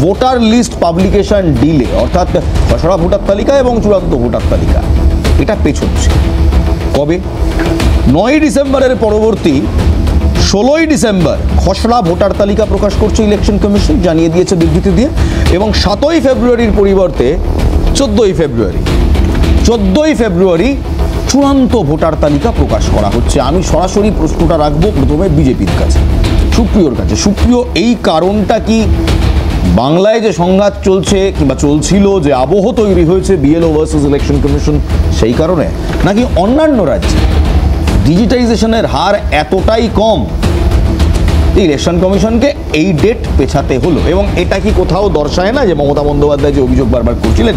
Voter list publication delay, অর্থাৎ খসড়া voter তালিকা এবং চূড়ান্ত ভোটার তালিকা, এটা পেছচ্ছে। কবে? 9 ডিসেম্বরের পরবর্তী 16ই ডিসেম্বর খসড়া ভোটার তালিকা প্রকাশ করছে ইলেকশন কমিশন, জানিয়ে দিয়েছে বিবৃতি দিয়ে। এবং 7ই ফেব্রুয়ারির পরিবর্তে 14ই ফেব্রুয়ারি চূড়ান্ত ভোটার তালিকা প্রকাশ করা হচ্ছে। আমি সরাসরি প্রশ্নটা রাখবো প্রথমে বিজেপির কাছে, সুপ্রিয়র কাছে। সুপ্রিয়, এই কারণটা কি বাংলায় যে সংঘাত চলছে কিংবা চলছিল, যে আবহ তৈরি হয়েছে বিএলও ভার্সেস ইলেকশন কমিশন, সেই কারণে, নাকি অন্যান্য রাজ্যে ডিজিটাইজেশনের হার এতটাই কম ইলেকশন কমিশনকে এই ডেট পেছাতে হলো? এবং এটা কি কোথাও দর্শায় না যে মমতা বন্দ্যোপাধ্যায় যে অভিযোগ বারবার করছিলেন,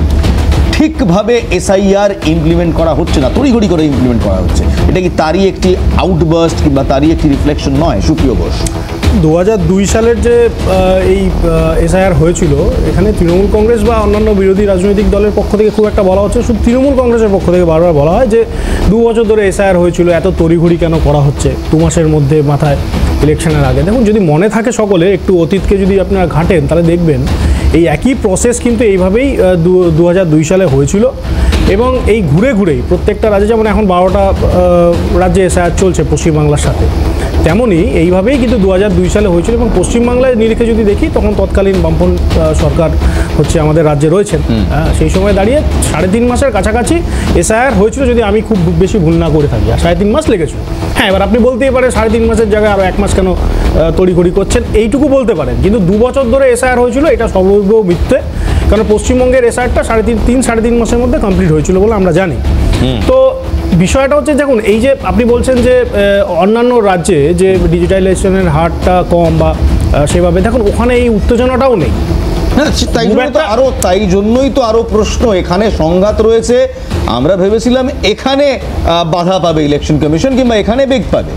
ঠিকভাবে এসআইআর ইমপ্লিমেন্ট করা হচ্ছে না, তড়িঘড়ি করে ইমপ্লিমেন্ট করা হচ্ছে, এটা কি তারই একটি আউটবার্স্ট কিংবা তারই একটি রিফ্লেকশন নয়? সুপ্রিয় ঘোষ, 2002 সালের যে এই এসআইআর হয়েছিল, এখানে তৃণমূল কংগ্রেস বা অন্যান্য বিরোধী রাজনৈতিক দলের পক্ষ থেকে খুব একটা বলা হচ্ছে, শুধু তৃণমূল কংগ্রেসের পক্ষ থেকে বারবার বলা হয় যে 2 বছর ধরে এসআইআর হয়েছিল, এত তড়িঘড়ি কেন করা হচ্ছে 2 মাসের মধ্যে মাথায় ইলেকশনের আগে। দেখুন, যদি মনে থাকে সকলে, একটু অতীতকে যদি আপনারা ঘাঁটেন, তাহলে দেখবেন এই একই প্রসেস কিন্তু এইভাবেই 2002 সালে হয়েছিল। এবং এই ঘুরে ঘুরেই প্রত্যেকটা রাজ্যে, যেমন এখন 12টা রাজ্যে এসআইআর চলছে পশ্চিমবাংলার সাথে, তেমনই এইভাবেই কিন্তু 2002 সালে হয়েছিল। এবং পশ্চিমবাংলায় নিরিখে যদি দেখি, তখন তৎকালীন বামপন্থী সরকার হচ্ছে আমাদের রাজ্যে রয়েছেন। সেই সময় দাঁড়িয়ে 3.5 মাসের কাছাকাছি এসআইআর হয়েছিল, যদি আমি খুব বেশি ভুল না করে থাকি। আর 3.5 মাস লেগেছিল। হ্যাঁ, এবার আপনি বলতেই পারেন 3.5 মাসের জায়গায় আরও 1 মাস কেন তড়িঘড়ি করছেন, এইটুকু বলতে পারেন। কিন্তু 2 বছর ধরে এসআইআর হয়েছিল, এটা সর্বৈব মিথ্যে। কারণ পশ্চিমবঙ্গের এসআইআরটা 3.5 মাসের মধ্যে কমপ্লিট হয়েছিল বলে আমরা জানি। তো বিষয়টা হচ্ছে, দেখুন, এই যে আপনি বলছেন যে অন্যান্য রাজ্যে যে ডিজিটালাইজেশনের হারটা কম বা সেভাবে, দেখুন ওখানে এই উত্তেজনাটাও নেই। হ্যাঁ, তাই জন্যই তো আরো প্রশ্ন। এখানে সংঘাত রয়েছে, আমরা ভেবেছিলাম এখানে বাধা পাবে ইলেকশন কমিশন কিংবা এখানে বেগ পাবে।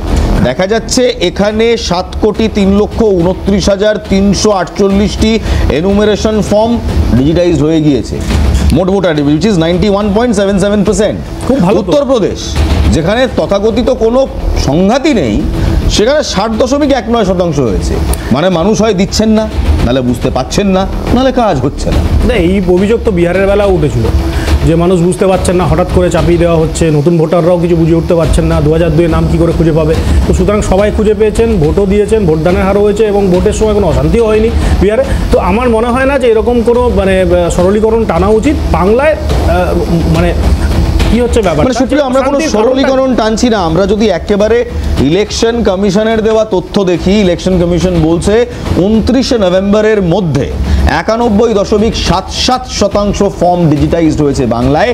দেখা যাচ্ছে এখানে 7,29,348টি এনুমেরেশন ফর্ম ডিজিটাইজড হয়ে গিয়েছে। মোট ভোটার উইচ ইজ 91.77%। খুব ভালো। উত্তরপ্রদেশ, যেখানে তথাকথিত কোনো সংঘাতই নেই, সেখানে 60.19% হয়েছে। মানে মানুষ হয় দিচ্ছেন না, নাহলে বুঝতে পারছেন না, নাহলে কাজ হচ্ছে না। এই অভিযোগ তো বিহারের বেলাও উঠেছিল যে মানুষ বুঝতে পারছেন না, হঠাৎ করে চাপিয়ে দেওয়া হচ্ছে, নতুন ভোটাররাও কিছু বুঝে উঠতে পারছেন না, 2002 নাম কী করে খুঁজে পাবে। তো সুতরাং সবাই খুঁজে পেয়েছেন, ভোটও দিয়েছেন, ভোটদানের হারও হয়েছে এবং ভোটের সময় কোনো অশান্তিও হয়নি বিহারে। তো আমার মনে হয় না যে এরকম কোনো সরলীকরণ টানা উচিত বাংলায়। মানে কি হচ্ছে ব্যাপার, সুপ্রিয়, আমরা কোনো সরলীকরণ টানছি না। আমরা যদি একেবারে ইলেকশন কমিশনের দেওয়া তথ্য দেখি, ইলেকশন কমিশন বলছে 29 নভেম্বরের মধ্যে 91.77% ফর্ম ডিজিটাইজড হয়েছে বাংলায়।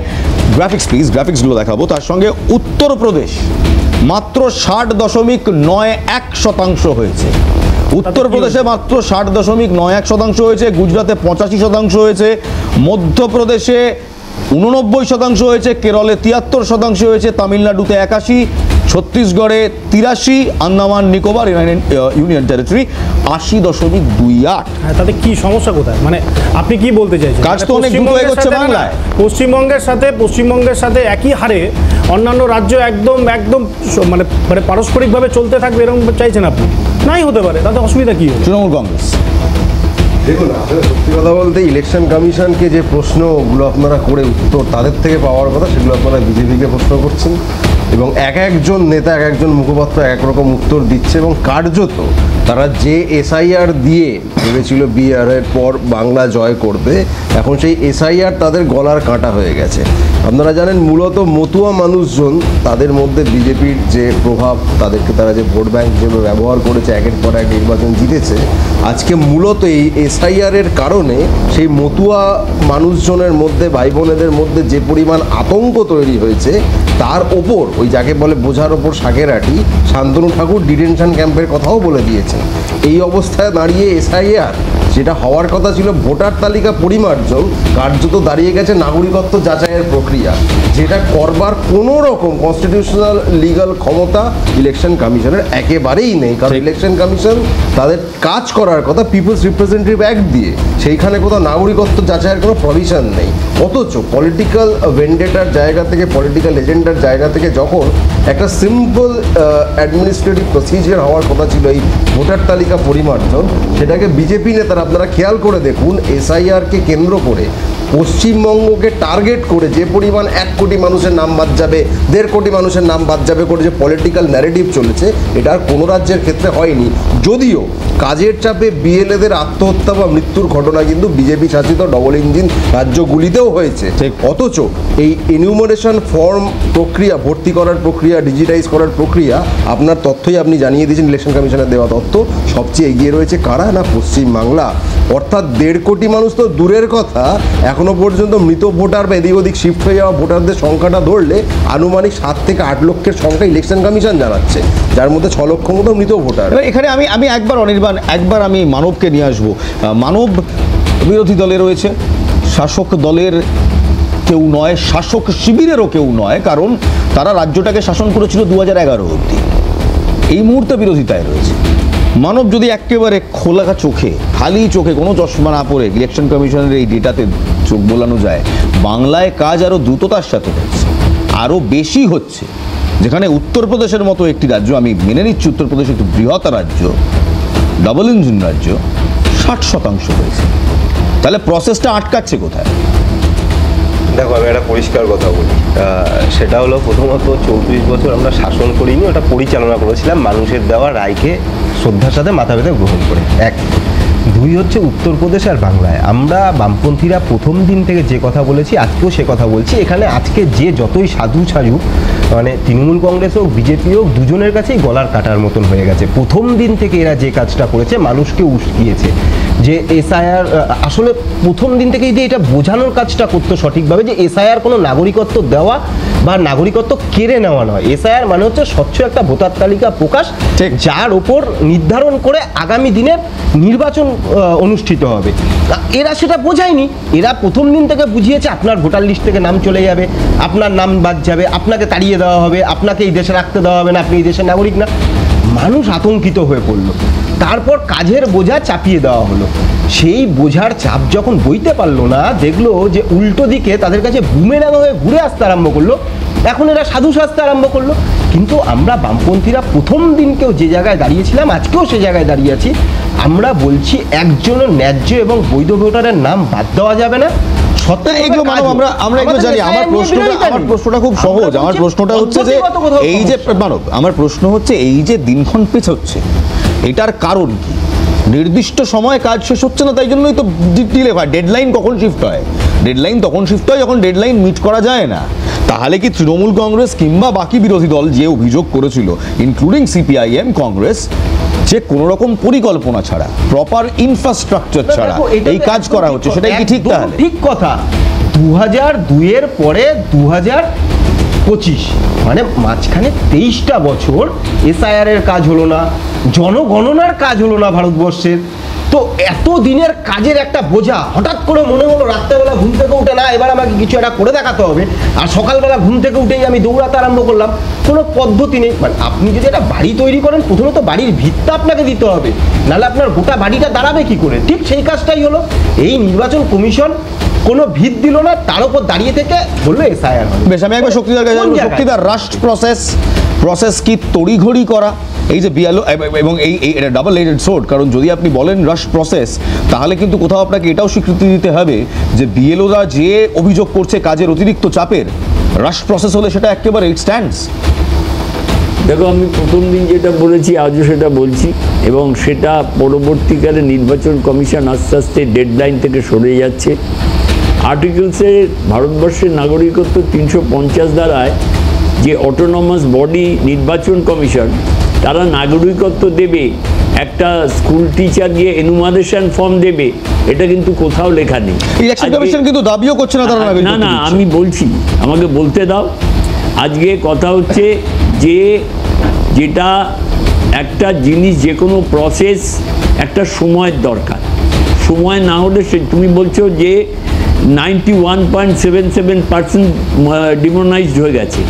গ্রাফিক্সগুলো দেখাবো। তার সঙ্গে উত্তরপ্রদেশ মাত্র 60.91% হয়েছে। উত্তরপ্রদেশে মাত্র 60.91% হয়েছে। গুজরাটে 85% হয়েছে। মধ্যপ্রদেশে 89% হয়েছে। কেরলে 73% হয়েছে। তামিলনাড়ুতে 81%, ছত্তিশগড়ে 83, আন্দামান নিকোবর ইউনিয়ন টেরিটরি 80.28। হ্যাঁ, তাতে কি সমস্যা কোথায়? মানে আপনি কি বলতে চাইছেন? কাজ তো অনেক দ্রুত এগোচ্ছে বাংলায়। পশ্চিমবঙ্গের সাথে একই হারে অন্যান্য রাজ্য একদম মানে পারস্পরিকভাবে চলতে থাকবে, এরকম চাইছেন আপনি? নাই হতে পারে, তাতে অসুবিধা কি? তৃণমূল কংগ্রেস, দেখুন, আসলে সত্যি কথা বলতে ইলেকশন কমিশনকে যে প্রশ্নগুলো আপনারা করে উত্তর তাদের থেকে পাওয়ার কথা, সেগুলো আপনারা বিজেপিকে প্রশ্ন করছেন। এবং একজন নেতা, একজন মুখপাত্র এক রকম উত্তর দিচ্ছে। এবং কার্যত তারা যে এসআইআর দিয়ে ভেবেছিল বিহারের পর বাংলা জয় করবে, এখন সেই এসআইআর তাদের গলার কাঁটা হয়ে গেছে। আপনারা জানেন, মূলত মতুয়া মানুষজন, তাদের মধ্যে বিজেপির যে প্রভাব, তাদেরকে তারা যে ভোট ব্যাংক হিসেবে ব্যবহার করেছে, একের পর এক নির্বাচন জিতেছে। আজকে মূলত এই এসআইআরের কারণে সেই মতুয়া মানুষজনের মধ্যে, ভাই বোনেদের মধ্যে যে পরিমাণ আতঙ্ক তৈরি হয়েছে, তার ওপর ওই যাকে বলে বোঝার ওপর শাকের আটি, শান্তনু ঠাকুর ডিটেনশন ক্যাম্পের কথাও বলে দিয়েছেন। এই অবস্থায় দাঁড়িয়ে এসআইআর, যেটা হওয়ার কথা ছিল ভোটার তালিকা পরিমার্জন, কার্যত দাঁড়িয়ে গেছে নাগরিকত্ব যাচাইয়ের প্রক্রিয়া, যেটা করবার কোনো রকম কনস্টিটিউশনাল লিগাল ক্ষমতা ইলেকশন কমিশনের একেবারেই নেই। কারণ ইলেকশন কমিশন তাদের কাজ করার কথা পিপলস রিপ্রেজেন্টেটিভ অ্যাক্ট দিয়ে, সেইখানে কোথাও নাগরিকত্ব যাচাইয়ের কোনো প্রভিশন নেই। অথচ পলিটিক্যাল ভেন্ডেটার জায়গা থেকে, পলিটিক্যাল এজেন্ডার জায়গা থেকে যখন একটা সিম্পল অ্যাডমিনিস্ট্রেটিভ প্রসিজিয়ার হওয়ার কথা ছিল এই ভোটার তালিকা পরিমার্জন, সেটাকে বিজেপি নেতারা, আপনারা খেয়াল করে দেখুন, এসআইআরকে কেন্দ্র করে পশ্চিমবঙ্গকে টার্গেট করে যে পরিমাণ 1 কোটি মানুষের নাম বাদ যাবে, 1.5 কোটি মানুষের নাম বাদ যাবে করে যে পলিটিক্যাল ন্যারেটিভ চলেছে, এটা আর কোনো রাজ্যের ক্ষেত্রে হয়নি। যদিও কাজের চাপে বিএলএদের আত্মহত্যা বা মৃত্যুর ঘটনা কিন্তু বিজেপি শাসিত ডবল ইঞ্জিন রাজ্যগুলিতেও হয়েছে। অথচ এই এনিউমারেশন ফর্ম প্রক্রিয়া, ভর্তি করার প্রক্রিয়া, ডিজিটাইজ করার প্রক্রিয়া, আপনার তথ্যই আপনি জানিয়ে দিয়েছেন, ইলেকশন কমিশনের দেওয়া তথ্য, সবচেয়ে এগিয়ে রয়েছে কারা না পশ্চিমবাংলা। অর্থাৎ 1.5 কোটি মানুষ তো দূরের কথা, এখনো পর্যন্ত মৃত ভোটার বা এদিক ওদিক শিফট হয়ে যাওয়া ভোটারদের সংখ্যাটা ধরলে আনুমানিক 7 থেকে 8 লক্ষের সংখ্যা ইলেকশন কমিশন জানাচ্ছে, যার মধ্যে 6 লক্ষ মতো মৃত ভোটার। এখানে আমি একবার আমি মানবকে নিয়ে আসবো। মানব বিরোধী দলে রয়েছে, শাসক দলের কেউ নয়, শাসক শিবিরেরও কেউ নয়, কারণ তারা রাজ্যটাকে শাসন করেছিল 2011 অবধি। এই মুহূর্তে বিরোধিতায় রয়েছে। মানব যদি একেবারে খোলা চোখে, খালি চোখে, কোনো চশমা না পড়ে ইলেকশন কমিশনের এই ডেটাতে চোখ বোলানো যায়, বাংলায় কাজ আরও দ্রুততার সাথে হচ্ছে, আরও বেশি হচ্ছে। যেখানে উত্তরপ্রদেশের মতো একটি রাজ্য, আমি মেনে নিচ্ছি উত্তরপ্রদেশ একটি বৃহৎ রাজ্য, ডাবল ইঞ্জিন রাজ্য, 60% হয়েছে। তাহলে প্রসেসটা আটকাচ্ছে কোথায়? দেখো, আমি একটা পরিষ্কার কথা বলি, সেটা হলো প্রথমত 34 বছর আমরা শাসন করিনি, ওটা পরিচালনা করেছিলাম মানুষের দেওয়া রায়কে শ্রদ্ধার সাথে মাথা পেতে গ্রহণ করে। 1, 2 হচ্ছে উত্তরপ্রদেশ আর বাংলায় আমরা বামপন্থীরা প্রথম দিন থেকে যে কথা বলেছি, আজকেও সে কথা বলছি। এখানে আজকে যে যতই সাধু সাজুক, মানে তৃণমূল কংগ্রেস হোক বিজেপি হোক, দুজনের কাছেই গলার কাটার মতন হয়ে গেছে। প্রথম দিন থেকে এরা যে কাজটা করেছে, মানুষকে উস্কিয়েছে যে এসআইআর, আসলে প্রথম দিন থেকেই যে এটা বোঝানোর কাজটা করতো সঠিকভাবে যে এসআইআর কোনো নাগরিকত্ব দেওয়া বা নাগরিকত্ব কেড়ে নেওয়া নয়। এসআইআর মানে হচ্ছে স্বচ্ছ একটা ভোটার তালিকা প্রকাশ, যার ওপর নির্ধারণ করে আগামী দিনের নির্বাচন অনুষ্ঠিত হবে। এরা সেটা বোঝায়নি। এরা প্রথম দিন থেকে বুঝিয়েছে আপনার ভোটার লিস্ট থেকে নাম চলে যাবে, আপনার নাম বাদ যাবে, আপনাকে তাড়িয়ে দেওয়া হবে, আপনাকে এই দেশে রাখতে দেওয়া হবে না, আপনি এই দেশের নাগরিক না। মানুষ আতঙ্কিত হয়ে পড়লো। তারপর কাজের বোঝা চাপিয়ে দেওয়া হলো। সেই বোঝার চাপ যখন বইতে পারলো না, দেখলো যে উল্টো দিকে তাদের কাছে বুমেরাং হয়ে ঘুরে আসতে আরম্ভ করলো। এখন এরা সাধু সাজতে আরম্ভ করলো। কিন্তু আমরা বামপন্থীরা প্রথম দিনকেও যে জায়গায় দাঁড়িয়েছিলাম, আজকেও সে জায়গায় দাঁড়িয়ে আছি। আমরা বলছি একজনও ন্যায্য এবং বৈধ ভোটারের নাম বাদ দেওয়া যাবে না। এগুলো মানব আমরা এগুলো জানি। আমার প্রশ্নটা খুব সহজ। আমার প্রশ্নটা হচ্ছে যে এই যে মানব, আমার প্রশ্ন হচ্ছে এই যে দিনক্ষণ পেছচ্ছে, এটার কারণ কি? নির্দিষ্ট সময় কাজ শেষ হচ্ছে না, তাই জন্যই তো ডিলে হয়। ডেডলাইন কখন শিফট হয়? ডেডলাইন তখন শিফট হয় যখন ডেডলাইন মিট করা যায় না। তাহলে কি তৃণমূল কংগ্রেস কিংবা বাকি বিরোধী দল যে অভিযোগ করেছিল, ইনক্লুডিং সিপিআইএম, কংগ্রেস, যে কোনো রকম পরিকল্পনা ছাড়া, প্রপার ইনফ্রাস্ট্রাকচার ছাড়া এই কাজ করা হচ্ছে, সেটাই কি ঠিক? তাহলে ঠিক কথা। 2002 পরে 2025, মানে মাঝখানে 23টা বছর এসআইআর এর কাজ হলো না, জনগণনার কাজ হলো না ভারতবর্ষের। তো এত দিনের কাজের একটা বোঝা হঠাৎ করে মনে হলো রাত্রেবেলা ঘুম থেকে উঠে, না এবার আমাকে কিছু একটা করে দেখাতে হবে। আর সকালবেলা ঘুম থেকে উঠেই আমি দৌড়াতে আরম্ভ করলাম। কোনো পদ্ধতি নেই। মানে আপনি যদি একটা বাড়ি তৈরি করেন, প্রথমে তো বাড়ির ভিতটা আপনাকে দিতে হবে, নাহলে আপনার গোটা বাড়িটা দাঁড়াবে কি করে? ঠিক সেই কাজটাই হলো। এই নির্বাচন কমিশন কোনো ভিত দিল না, তার উপর দাঁড়িয়ে থেকে বললো এসআইআর হবে। বেশ, আমি একবার শক্তিদার কাছে যাবো। শক্তিদার, রাস্ট প্রসেস কি তড়িঘড়ি করা? এই যে বিএলও এবং এই এটা ডাবল এডেড সোর্ড, কারণ যদি আপনি বলেন রাশ প্রসেস, তাহলে কিন্তু কোথাও আপনাকে এটাও স্বীকৃতি দিতে হবে যে বিএলওরা যে অভিযোগ করছে কাজের অতিরিক্ত চাপের, রাশ প্রসেস হলে সেটা একেবারে ইট স্ট্যান্ডস। দেখো, আমি প্রথম দিন যেটা বলেছি আজও সেটা বলছি, এবং সেটা পরবর্তীকালে নির্বাচন কমিশন আস্তে আস্তে ডেডলাইন থেকে সরে যাচ্ছে। আর্টিকেলসে ভারতবর্ষের নাগরিকত্ব 350 ধারায় যে অটোনমাস বডি নির্বাচন কমিশন, তারা নাগরিকত্ব দেবে, একটা স্কুল টিচার গিয়ে এনুমারেশন ফর্ম দেবে, এটা কিন্তু কোথাও লেখা নেই। ইলেকশন কমিশন কিন্তু দাবিও করছে না তারা নাগরিকত্ব। না, আমি বলছি, আমাকে বলতে দাও। আজকে কথা হচ্ছে যে যেটা একটা জিনিস, যে কোনো প্রসেস একটা সময়ের দরকার। সময় না হলে তুমি বলছো যে 91.77% ডিমোনাইজড হয়ে গেছে।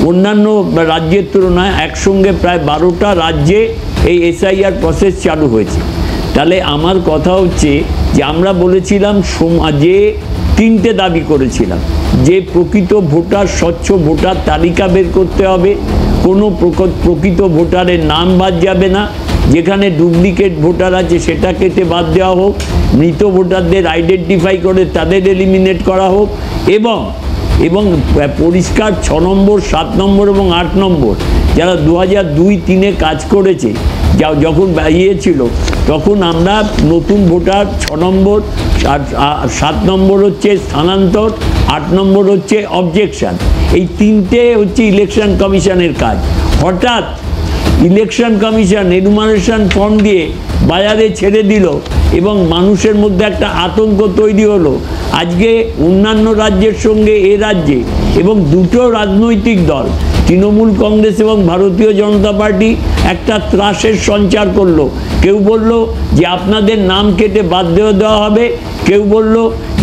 অন্যান্য রাজ্যের তুলনায় একসঙ্গে প্রায় 12টা রাজ্যে এই এসআইআর প্রসেস চালু হয়েছে। তাহলে আমার কথা হচ্ছে যে আমরা বলেছিলাম যে 3টে দাবি করেছিলাম, যে প্রকৃত ভোটার, স্বচ্ছ ভোটার তালিকা বের করতে হবে, কোনো প্রকৃত ভোটারের নাম বাদ যাবে না, যেখানে ডুপ্লিকেট ভোটার আছে সেটা কেটে বাদ দেওয়া হোক, মৃত ভোটারদের আইডেন্টিফাই করে তাদের এলিমিনেট করা হোক, এবং পরিষ্কার 6 নম্বর 7 নম্বর এবং 8 নম্বর যারা 2002-03 কাজ করেছে, যখন ছিল তখন আমরা নতুন ভোটার 6 নম্বর, 7 নম্বর হচ্ছে স্থানান্তর, 8 নম্বর হচ্ছে অবজেকশন। এই 3টে হচ্ছে ইলেকশন কমিশনের কাজ। হঠাৎ ইলেকশন কমিশন এনুমারেশন ফর্ম দিয়ে বাজারে ছেড়ে দিল এবং মানুষের মধ্যে একটা আতঙ্ক তৈরি হলো। আজকে অন্যান্য রাজ্যের সঙ্গে এ রাজ্যে এবং দুটো রাজনৈতিক দল তৃণমূল কংগ্রেস এবং ভারতীয় জনতা পার্টি একটা ত্রাসের সঞ্চার করলো। কেউ বলল যে আপনাদের নাম কেটে বাদ দেওয়া হবে, কেউ বলল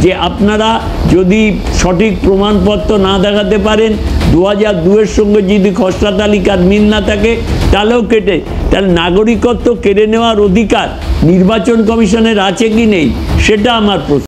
যে আপনারা যদি সঠিক প্রমাণপত্র না দেখাতে পারেন, 2002-এর সঙ্গে যদি খসড়া তালিকার মিল না থাকে তাহলেও কেটে, তাহলে নাগরিকত্ব কেড়ে নেওয়ার অধিকার নির্বাচন কমিশনের আছে কি নেই সেটা আমার প্রশ্ন।